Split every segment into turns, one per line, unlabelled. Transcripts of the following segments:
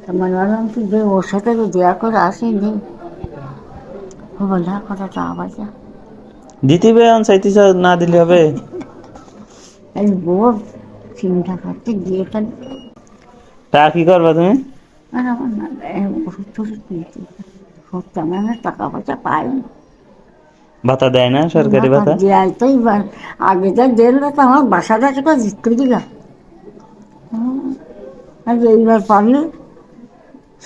মনে হলাম কি যে ওর সাথে তো দেয়া করে আসেনি, বলে কথা তা বাজা
দিতে বেয়ান চাইতেছ, না দিলে হবে?
এই বোর চিন্তা করতে গিয়ে খালি
তা কি করবা তুমি?
আর আমার না ওষুধ টষুধ কিনতে সত্যি আমি আর টাকা পয়সা পাই না।
ভাতা দেয় না সরকারি
ভাতা
ভাতা?
দেয় তো এবার, আগে যা দিল তো আমার বাসাটা সেটা জিততে দিলাম। আর এইবার পারলে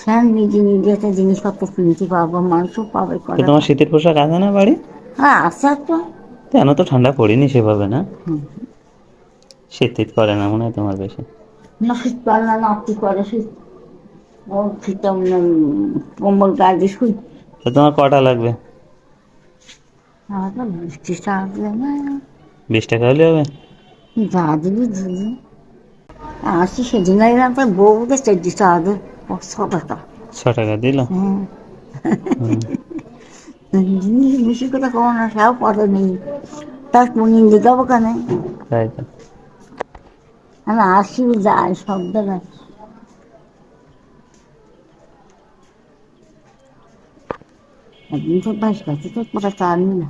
স্যার নিজে নিজে একটা জিনিসপত্র কিনতে পারবো, মানুষও পাবে
তো
কটা।
তোমার শীতের পোশাক আছে না বাড়ি?
হ্যাঁ আচ্ছা তো।
কেন তো ঠান্ডা পড়েনি সেভাবে না?
হুম।
শীত টিত করে না মনে হয় তোমার বেশি?
না শীত পারে না, নাতি করে শীত। ও শীতে কম্বল গায়ে দিয়ে শুই।
তো তোমার কটা লাগবে?
আমার তো বৃষ্টি আসবে না।
20 টাকা হলে হবে?
যা দিবি দিবি। আসি সেদিন এলাম তার বউকে 40 টাকা 100 টাকা।
6 টাকা দিল?
হ্যাঁ
হুম।
জিনিস বেশি কথা কম না, সেও পথে নেই, তার কোন দিকাবো কেন।
তাই তো।
আমি আসি যাই সব জায়গায়। একদিন তো বাস গেছে তো পুরো চাইনি না,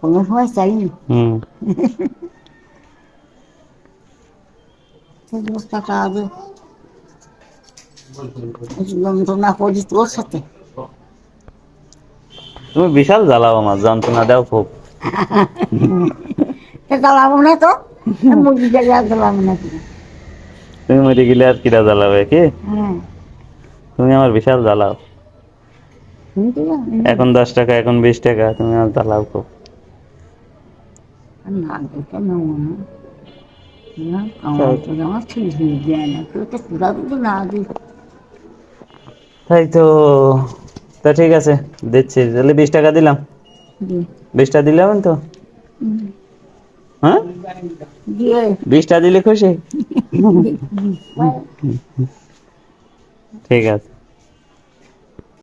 কোনো সময় চাইনি।
হুম।
10 টাকা আগে যন্ত্রণা করি তোর সাথে।
তুমি বিশাল জ্বালাও, আমার যন্ত্রণা দাও খুব।
তা জ্বালাবো না তো, মুরগি জায়গায় আর জ্বালাবো না কি।
তুমি মরে গেলে আর কিরা জ্বালাবে কি?
হ্যাঁ
তুমি আমার বিশাল জ্বালাও।
শুনতে
এখন 10 টাকা, এখন 20 টাকা, তুমি আমার জ্বালাও খুব।
না দেখে নেবো না। না
তাই
আমার তো আমার ঠিক দেয় না, কেউ তো পুরা যদি না দিই।
তাই তো। তা ঠিক আছে, দিচ্ছি তাহলে। 20 টাকা দিলাম।
দিয়ে
20টা দিলাম তো।
হুম,
হ্যাঁ,
দিয়ে
20টা দিলে খুশি?
দিয়ে-
ঠিক আছে।